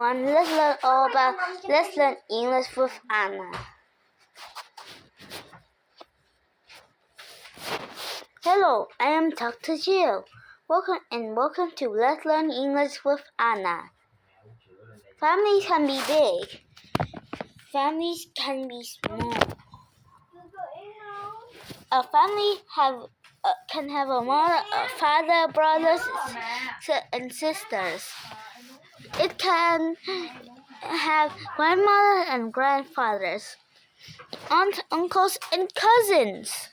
Let's learn all about Let's Learn English with Anna. Hello, I am Dr. Jill. Welcome to Let's Learn English with Anna. Families can be big. Families can be small. A family can have a mother, a father, brothers, and sisters. It can have grandmother and grandfathers, aunts, uncles, and cousins.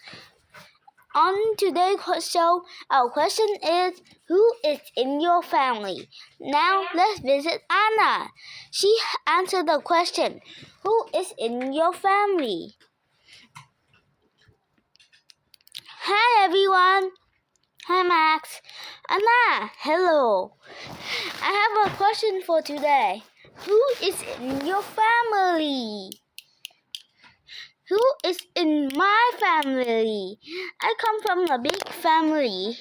On today's show, our question is, who is in your family? Now let's visit Anna. She answered the question, who is in your family? Hi everyone. Hi Max. Anna, hello. I have a question for today. Who is in your family? Who is in my family? I come from a big family.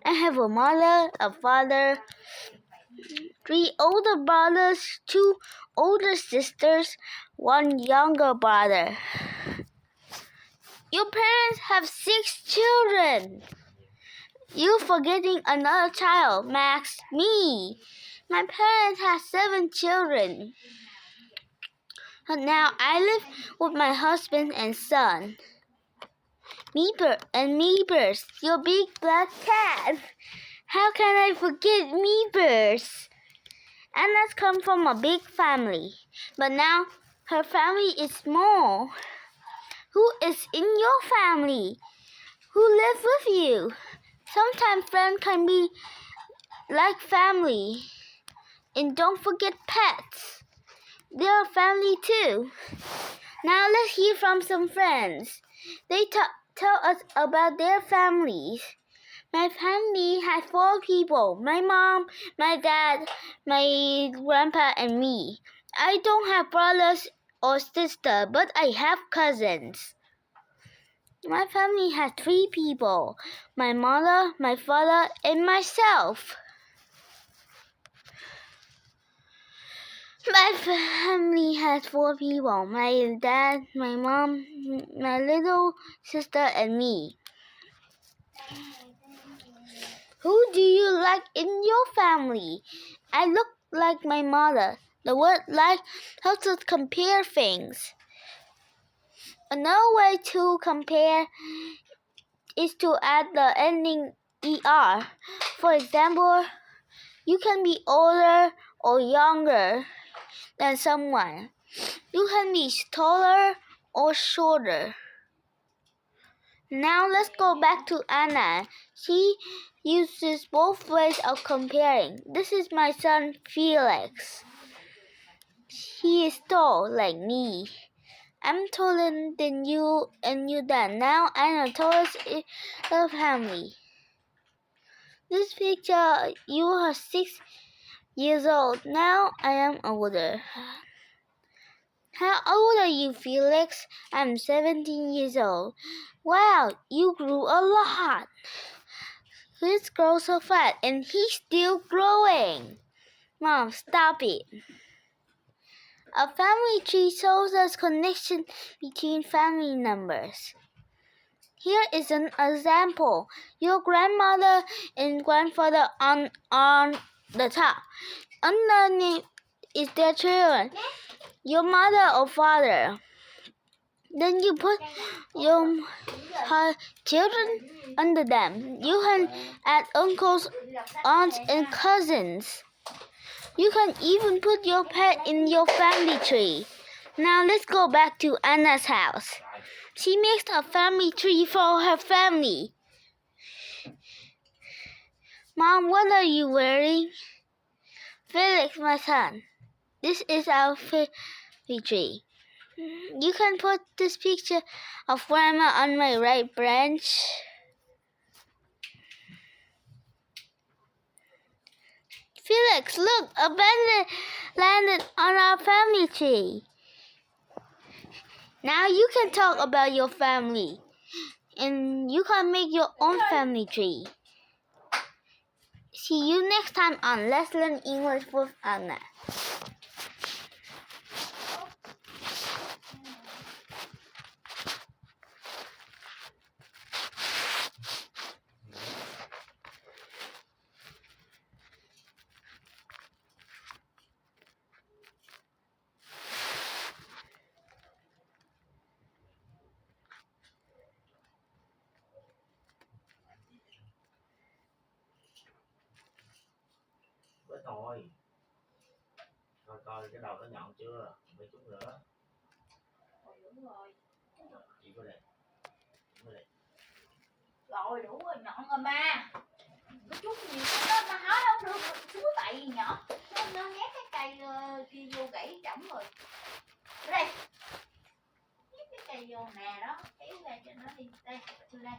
I have a mother, a father, 3 older brothers, 2 older sisters, 1 younger brother. Your parents have 6 children. You're forgetting another child, Max, me. My parents have 7 children. And now I live with my husband and son. Meepers, your big black cat. How can I forget Meepers? Anna's come from a big family, but now her family is small. Who is in your family? Who lives with you? Sometimes friends can be like family. And don't forget pets. They're family too. Now let's hear from some friends. They tell us about their families. My family has 4 people. My mom, my dad, my grandpa, and me. I don't have brothers or sisters, but I have cousins. My family has 3 people. My mother, my father, and myself. My family has 4 people. My dad, my mom, my little sister, and me. Who do you like in your family? I look like my mother. The word like helps us compare things. Another way to compare is to add the ending er. For example, you can be older or younger than someone. You can be taller or shorter. Now let's go back to Anna. She uses both ways of comparing. This is my son Felix. He is tall like me. I'm taller than you and your dad. Now I'm the tallest in the family. This picture, you are 6 years old. Now I am older. How old are you, Felix? I'm 17 years old. Wow, you grew a lot. He's grown so fast and he's still growing. Mom, stop it. A family tree shows us connection between family members. Here is an example. Your grandmother and grandfather on the top. Underneath is their children. Your mother or father. Then you put your children under them. You can add uncles, aunts, and cousins. You can even put your pet in your family tree. Now let's go back to Anna's house. She makes a family tree for her family. Mom, what are you wearing? Felix, my son. This is our family tree. You can put this picture of Grandma on my right branch. Felix, look, a bandit landed on our family tree. Now you can talk about your family, and you can make your own family tree. See you next time on Let's Learn English with Anna. rồi. Coi coi cái đầu nó nhọn chưa? Mày trúng nữa. Đúng rồi. Chị vô đây. Rồi đủ rồi, nhọn rồi mà. Có chút gì nó nói không được, xuống tại vì nhỏ. Nó nhét cái cây kia vô gãy trỏng rồi. Ở đây. Nhét cái cây vô nè đó, kéo ra cho nó đi. Đây, đưa đây.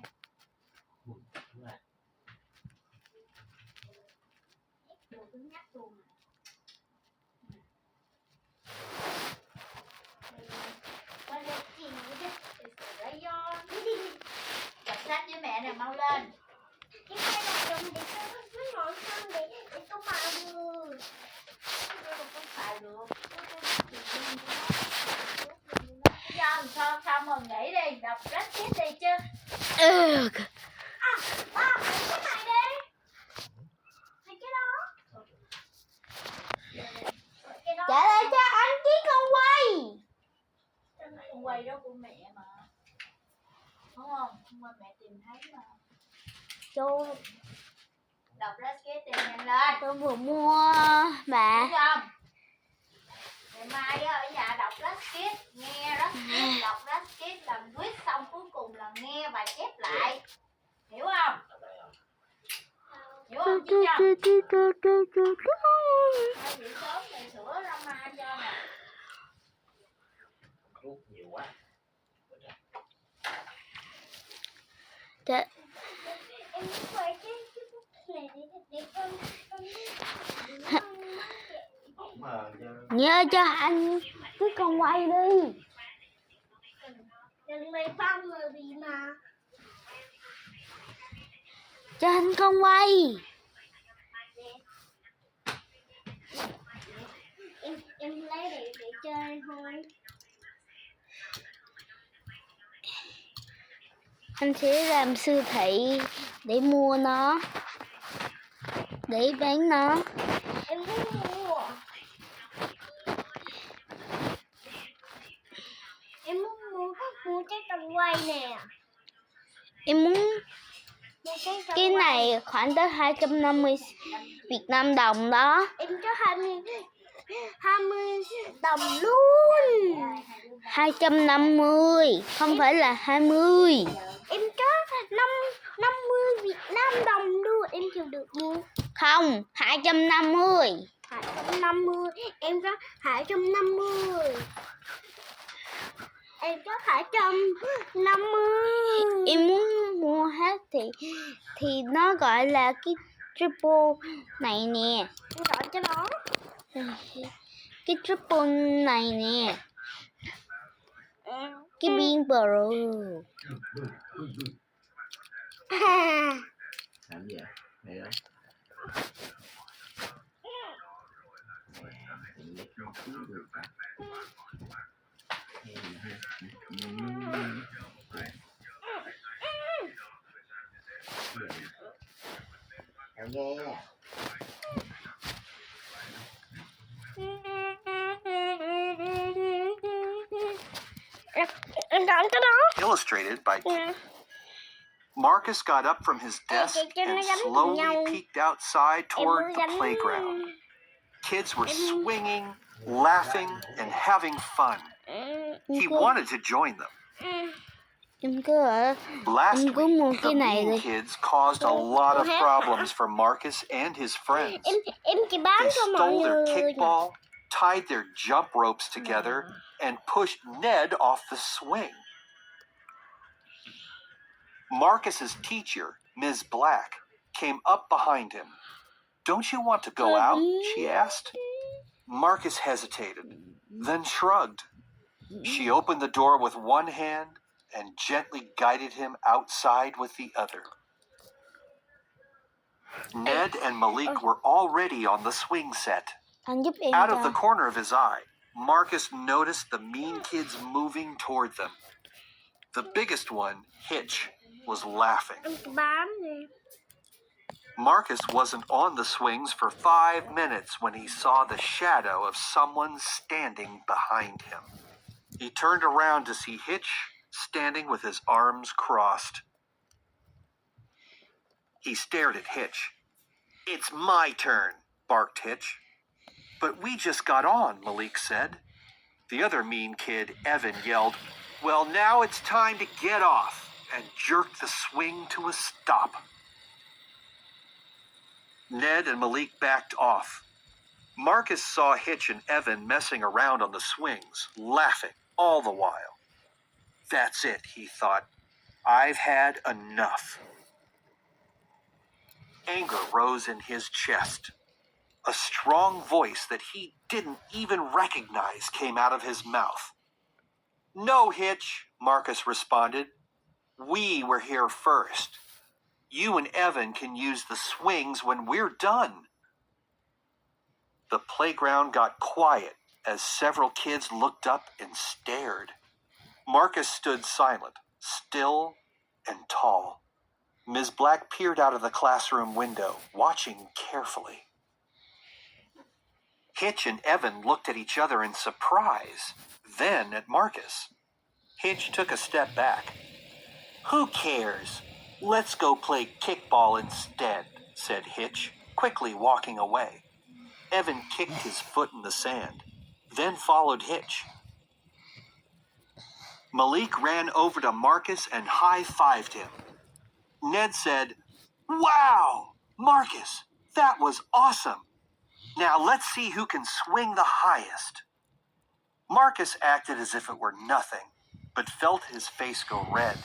Nhét đồ cứng nhắc luôn. Qua đây chị đi. Để do. Đọc sách với mẹ nè, mau lên. Cái này là dùng để cho nó ngồi xong để có bài được. Không xài được. Giờ xong rồi nghỉ đi, đọc razkid đi chứ. Ba, cái này đi. Hay cái đó. Trả lại cho anh chiếc con quay. Con quay đó của mẹ mà. Đúng không? Hôm qua mẹ tìm thấy mà. Chú Đọc razkid đi nhanh lên. tôi vừa mua bà. Đúng không? Ngày mai ở nhà đọc razkid, nghe razkid, đọc razkid, làm quiz xong cuối cùng là nghe bài chép lại. Hiểu không? Hiểu không chứ nhá? Hai buổi sớm thì sữa Rama cho nè. Thuốc nhiều quá. Dạ. Nhớ cho anh cái con quay đi. Đừng mày phong rồi bị mà. Cho anh con quay. Em lấy để chơi thôi. Anh sẽ làm siêu thị để mua nó, để bán nó. Em muốn mua. Em muốn mua cái con quay nè. Em muốn cái này khoảng tới 250 Việt Nam đồng đó. Em cho 20 đồng luôn. 250, không phải là 20. Em có 50 Việt Nam đồng luôn, em chịu được mua. Không, 250. 250, em có 250. Em có 250. Em muốn mua hết thì nó gọi là cái triple này nè. Em gọi cho nó. Cái triple này nè. Cái pin Pro. Làm gì ạ? Này đó. Nghe. Illustrated by Marcus got up from his desk and slowly peeked outside toward the playground. Kids were swinging, laughing, and having fun. He wanted to join them. Last week, the mean kids caused a lot of problems for Marcus and his friends. They stole their kickball, tied their jump ropes together, and pushed Ned off the swing. Marcus's teacher, Ms. Black, came up behind him. "Don't you want to go out?" she asked. Marcus hesitated, then shrugged. She opened the door with one hand and gently guided him outside with the other. Ned and Malik were already on the swing set. Out of the corner of his eye, Marcus noticed the mean kids moving toward them. The biggest one, Hitch, was laughing. Marcus wasn't on the swings for 5 minutes when he saw the shadow of someone standing behind him. He turned around to see Hitch standing with his arms crossed. He stared at Hitch. "It's my turn," barked Hitch. But we just got on, Malik said. The other mean kid, Evan, yelled, "Well, now it's time to get off," and jerked the swing to a stop. Ned and Malik backed off. Marcus saw Hitch and Evan messing around on the swings, laughing all the while. That's it, he thought. I've had enough. Anger rose in his chest. A strong voice that he didn't even recognize came out of his mouth. "No, Hitch," Marcus responded. "We were here first. You and Evan can use the swings when we're done." The playground got quiet as several kids looked up and stared. Marcus stood silent, still and tall. Ms. Black peered out of the classroom window, watching carefully. Hitch and Evan looked at each other in surprise, then at Marcus. Hitch took a step back. "Who cares? Let's go play kickball instead," said Hitch, quickly walking away. Evan kicked his foot in the sand, then followed Hitch. Malik ran over to Marcus and high-fived him. Ned said, "Wow, Marcus, that was awesome. Now let's see who can swing the highest." Marcus acted as if it were nothing, but felt his face go red.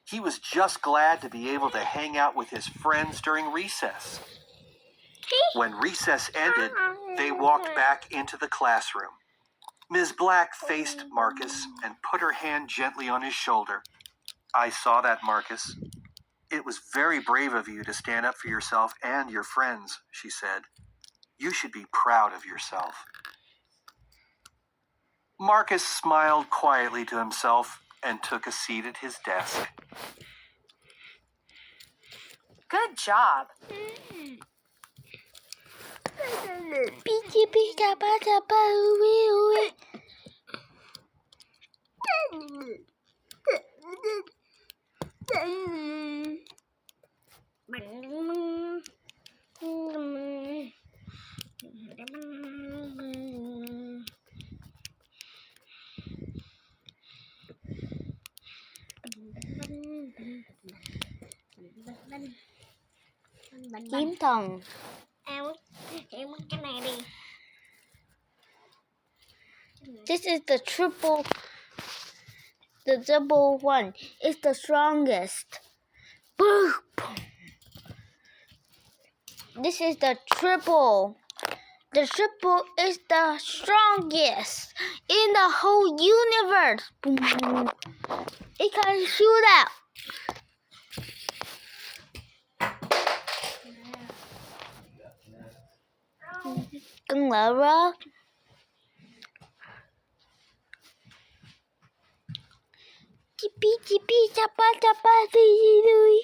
He was just glad to be able to hang out with his friends during recess. When recess ended, they walked back into the classroom. Ms. Black faced Marcus and put her hand gently on his shoulder. "I saw that, Marcus. It was very brave of you to stand up for yourself and your friends," she said. "You should be proud of yourself." Marcus smiled quietly to himself and took a seat at his desk. Good job. Kiếm thần. Em cái này đi. This is the triple. The double one is the strongest. Boom. This is the triple. The triple is the strongest in the whole universe. Boom. It can shoot out. Cưng lỡ rớt. Chipi chapa chapa đi.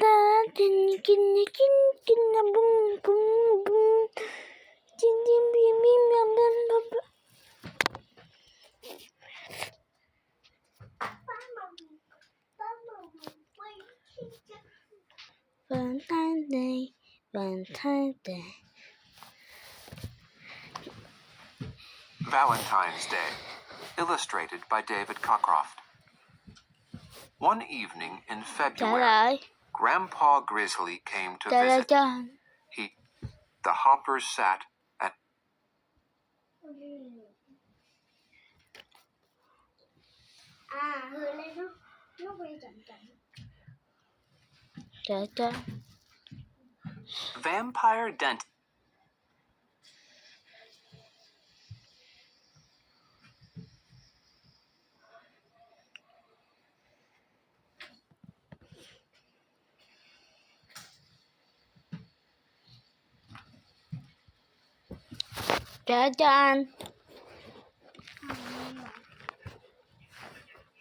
Ta tin kin bum bum bum. Chin bim bim bum. Valentine's Day, Valentine's Day. Valentine's Day, illustrated by David Cockcroft. One evening in February, Grandpa Grizzly came to visit. The Hoppers sat at Vampire Dent.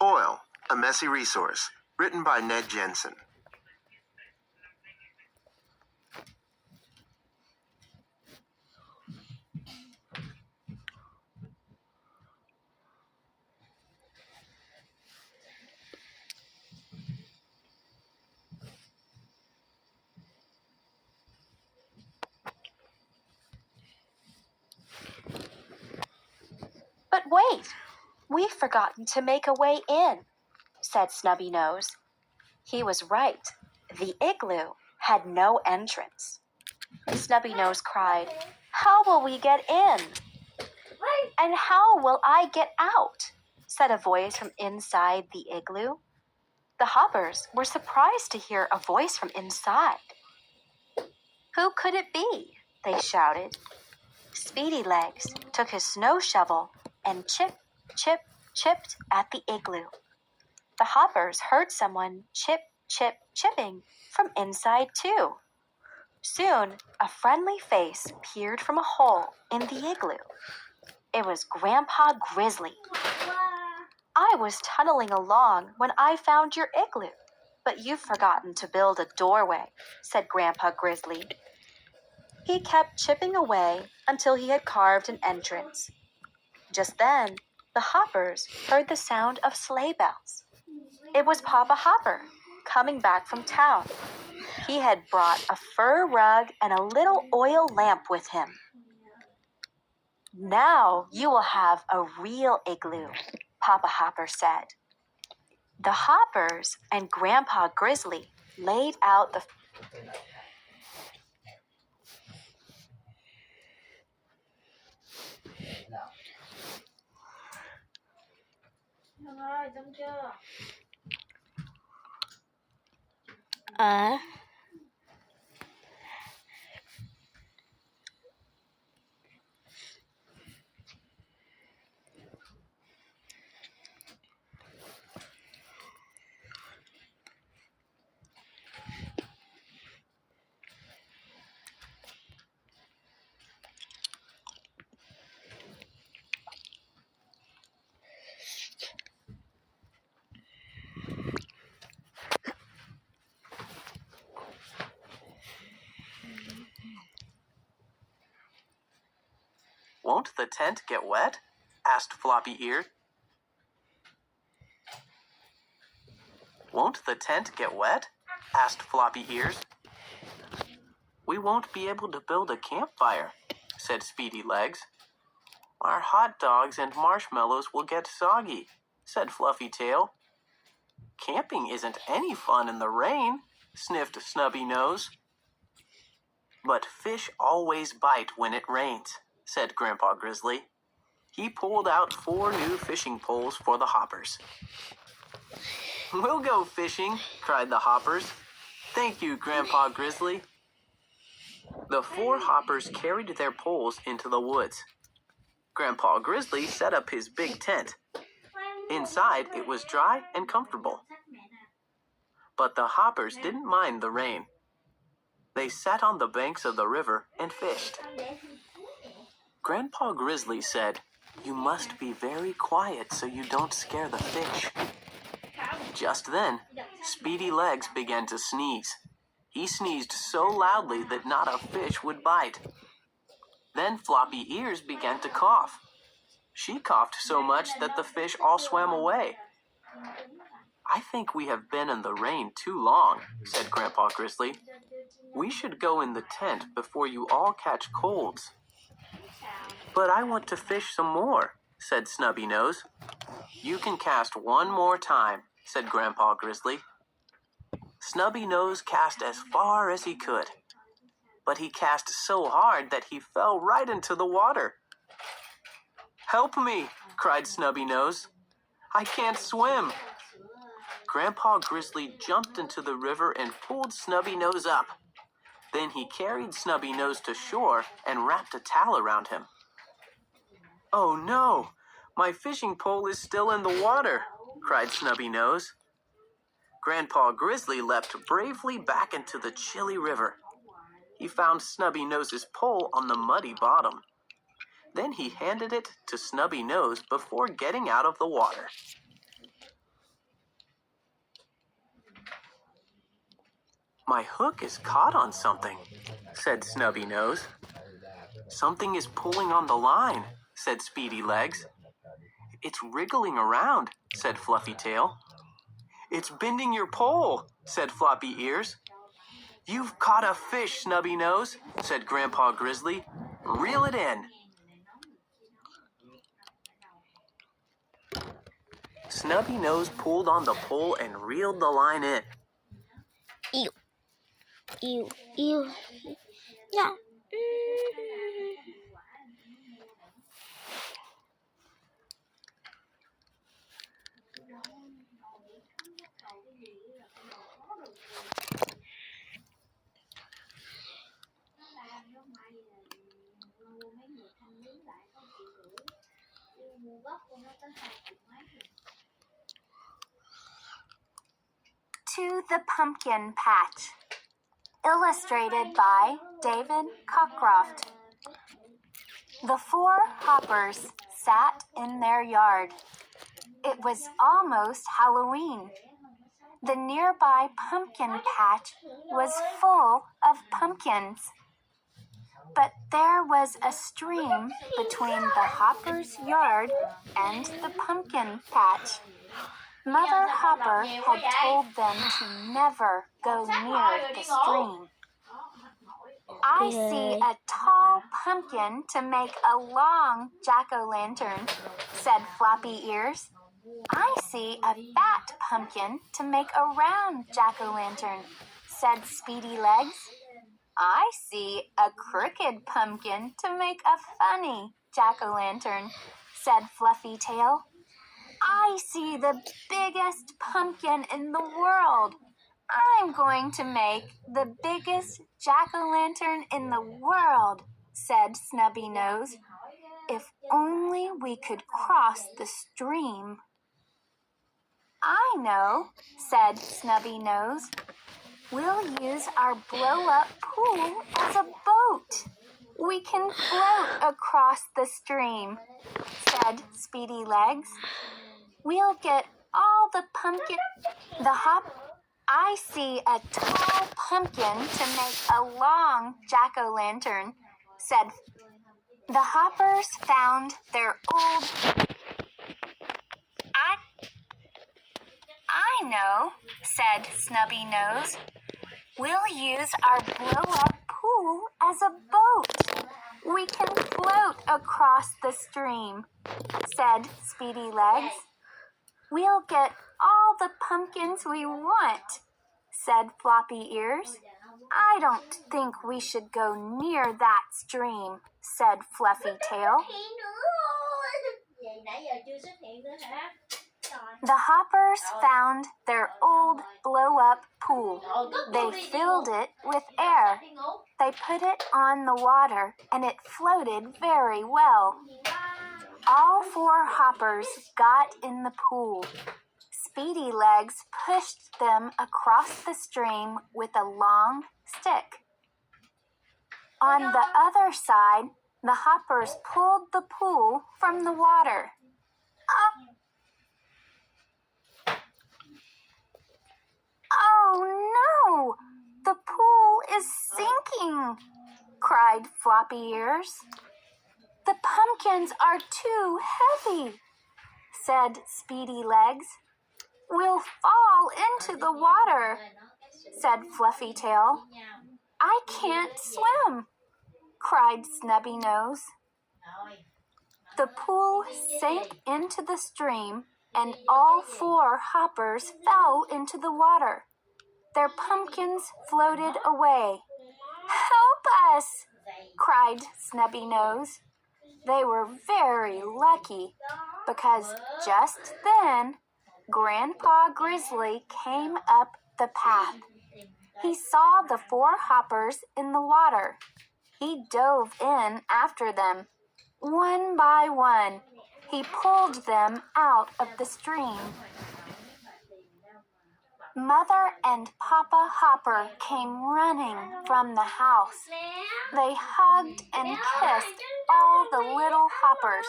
Oil, a Messy Resource, written by Ned Jensen. But wait, we've forgotten to make a way in, said Snubby Nose. He was right. The igloo had no entrance. Snubby Nose cried, "How will we get in?" "And how will I get out?" said a voice from inside the igloo. The hoppers were surprised to hear a voice from inside. "Who could it be?" they shouted. Speedy Legs took his snow shovel and chipped at the igloo. The hoppers heard someone chipping from inside too. Soon, a friendly face peered from a hole in the igloo. It was Grandpa Grizzly. "I was tunneling along when I found your igloo, but you've forgotten to build a doorway," said Grandpa Grizzly. He kept chipping away until he had carved an entrance. Just then, the hoppers heard the sound of sleigh bells. It was Papa Hopper coming back from town. He had brought a fur rug and a little oil lamp with him. "Now you will have a real igloo," Papa Hopper said. The hoppers and Grandpa Grizzly laid out the Won't the tent get wet? Asked Floppy Ear. Won't the tent get wet? Asked Floppy Ears. We won't be able to build a campfire, said Speedy Legs. Our hot dogs and marshmallows will get soggy, said Fluffy Tail. Camping isn't any fun in the rain, sniffed Snubby Nose. But fish always bite when it rains, said Grandpa Grizzly. He pulled out 4 new fishing poles for the hoppers. We'll go fishing, cried the hoppers. Thank you, Grandpa Grizzly. The 4 hoppers carried their poles into the woods. Grandpa Grizzly set up his big tent. Inside, it was dry and comfortable. But the hoppers didn't mind the rain. They sat on the banks of the river and fished. Grandpa Grizzly said, "You must be very quiet so you don't scare the fish." Just then, Speedy Legs began to sneeze. He sneezed so loudly that not a fish would bite. Then Floppy Ears began to cough. She coughed so much that the fish all swam away. I think we have been in the rain too long, said Grandpa Grizzly. We should go in the tent before you all catch colds. But I want to fish some more, said Snubby Nose. You can cast one more time, said Grandpa Grizzly. Snubby Nose cast as far as he could, but he cast so hard that he fell right into the water. Help me, cried Snubby Nose. I can't swim. Grandpa Grizzly jumped into the river and pulled Snubby Nose up. Then he carried Snubby Nose to shore and wrapped a towel around him. Oh no, my fishing pole is still in the water, cried Snubby Nose. Grandpa Grizzly leapt bravely back into the chilly river. He found Snubby Nose's pole on the muddy bottom. Then he handed it to Snubby Nose before getting out of the water. My hook is caught on something, said Snubby Nose. Something is pulling on the line, said Speedy Legs. It's wriggling around, said Fluffy Tail. It's bending your pole, said Floppy Ears. You've caught a fish, Snubby Nose, said Grandpa Grizzly. Reel it in. Snubby Nose pulled on the pole and reeled the line in. Ew. Ew. Ew. Yeah. To the Pumpkin Patch. Illustrated by David Cockcroft. The four hoppers sat in their yard. It was almost Halloween. The nearby pumpkin patch was full of pumpkins. But there was a stream between the hopper's yard and the pumpkin patch. Mother Hopper had told them to never go near the stream. I see a tall pumpkin to make a long jack-o'-lantern, said Floppy Ears. I see a fat pumpkin to make a round jack-o'-lantern, said Speedy Legs. I see a crooked pumpkin to make a funny jack-o'-lantern, said Fluffy Tail. I see the biggest pumpkin in the world. I'm going to make the biggest jack-o'-lantern in the world, said Snubby Nose. If only we could cross the stream. I know, said Snubby Nose. We'll use our blow-up pool as a boat. We can float across the stream, said Speedy Legs. We'll get all the pumpkin... I see a tall pumpkin to make a long jack-o'-lantern, said... The hoppers found their old... I know, said Snubby Nose. We'll use our blow-up pool as a boat. We can float across the stream, said Speedy Legs. We'll get all the pumpkins we want, said Floppy Ears. I don't think we should go near that stream, said Fluffy Tail. The hoppers found their old blow-up pool. They filled it with air. They put it on the water, and it floated very well. All four hoppers got in the pool. Speedy Legs pushed them across the stream with a long stick. On the other side, the hoppers pulled the pool from the water. Oh no! The pool is sinking, cried Floppy Ears. The pumpkins are too heavy, said Speedy Legs. We'll fall into the water, said Fluffy Tail. I can't swim, cried Snubby Nose. The pool sank into the stream, and all four hoppers fell into the water. Their pumpkins floated away. Help us! Cried Snubby Nose. They were very lucky, because just then, Grandpa Grizzly came up the path. He saw the four hoppers in the water. He dove in after them. One by one, he pulled them out of the stream. Mother and Papa Hopper came running from the house. They hugged and kissed all the little hoppers.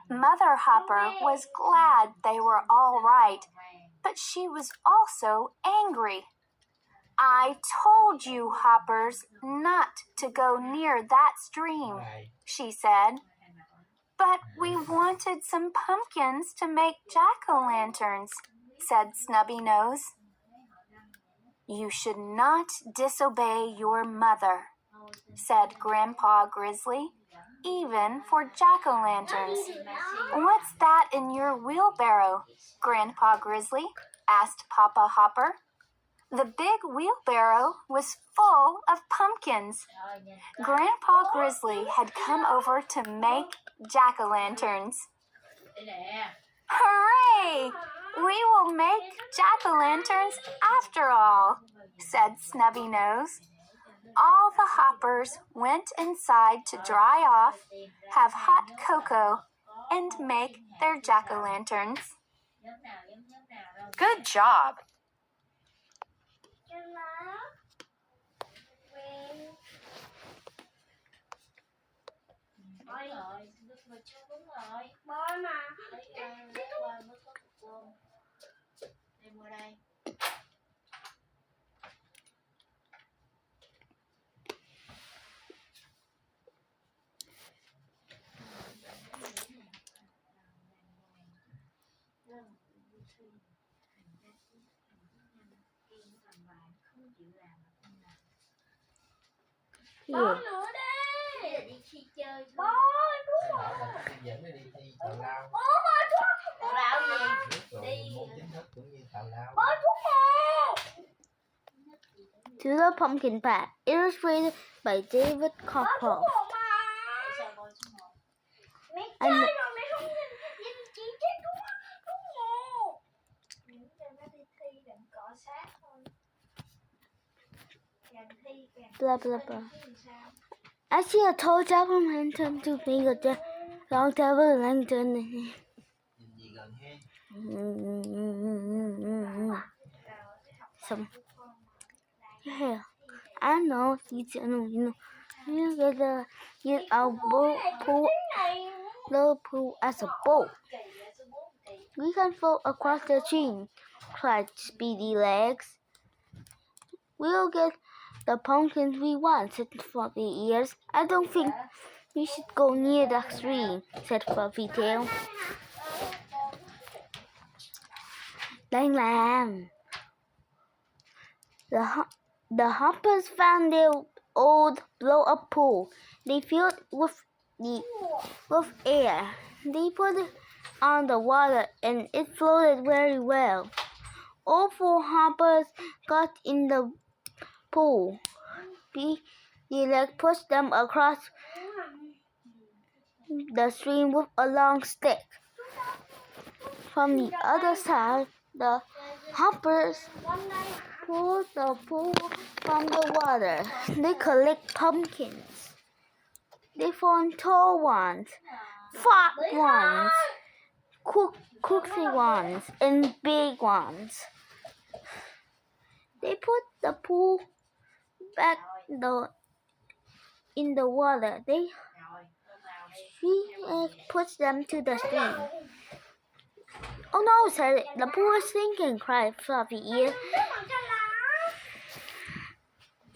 Mother Hopper was glad they were all right, but she was also angry. I told you, hoppers, not to go near that stream, she said. But we wanted some pumpkins to make jack-o'-lanterns, said Snubby Nose. You should not disobey your mother, said Grandpa Grizzly. even for jack-o'-lanterns. What's that in your wheelbarrow, Grandpa Grizzly? Asked Papa Hopper. The big wheelbarrow was full of pumpkins. Grandpa Grizzly had come over to make jack-o'-lanterns. Hooray! We will make jack-o'-lanterns after all, said Snubby Nose. All the hoppers went inside to dry off, have hot cocoa, and make their jack-o'-lanterns. Good job! Here. To the Pumpkin Patch, illustrated by David Coppoff. And blah blah blah. I see a tall jack-o'-lantern to make a long jack-o'-lantern. Some. Yeah, I know. You use our pool as a boat. We can float across the stream, cried Speedy Legs. We'll get the pumpkins we want, said Fluffy Ears. I don't think we should go near the stream, said Fluffy Tail. Lang Lamb. The hoppers found their old blow-up pool. They filled with air. They put it on the water and it floated very well. All 4 hoppers got in the pool. The leg pushed them across the stream with a long stick. From the other side, the hoppers pulled the pool from the water. They collect pumpkins. They found tall ones, fat ones, cookie ones, and big ones. They put the pool back in the water. They pushed them to the stream. Oh no, said the pool is sinking, cried Fluffy Ear.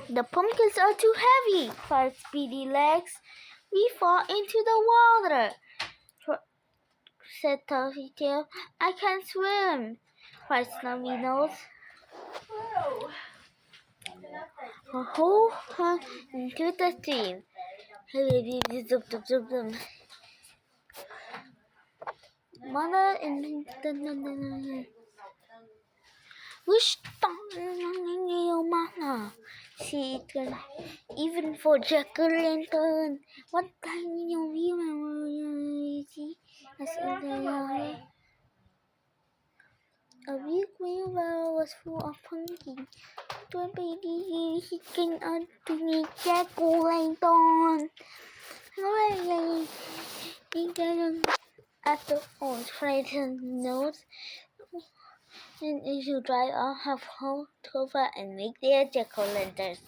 The pumpkins are too heavy, cried Speedy Legs. We fall into the water, said Tuffy Tail. I can't swim, cried Snubby Nose. Who hung into the stream? Mother and wish Mama. See it even for jack-o'-lantern. What time you see? A big wheelbarrow was full of pumpkins. One baby chicken on to make jack-o'-lantern. After all, frightened nose, and if you dry off, have whole cover and make their jack-o'-lanterns.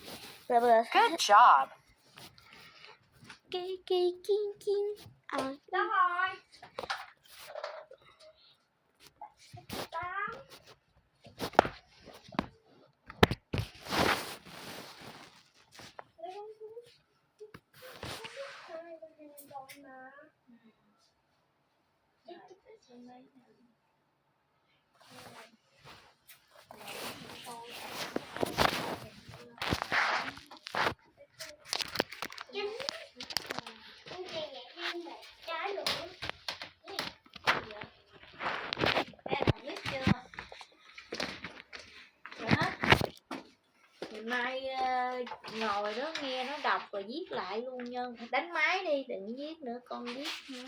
Good job. rồi đó, nghe nó đọc rồi viết lại luôn Nhân. Đánh máy đi, đừng viết nữa, con viết nữa.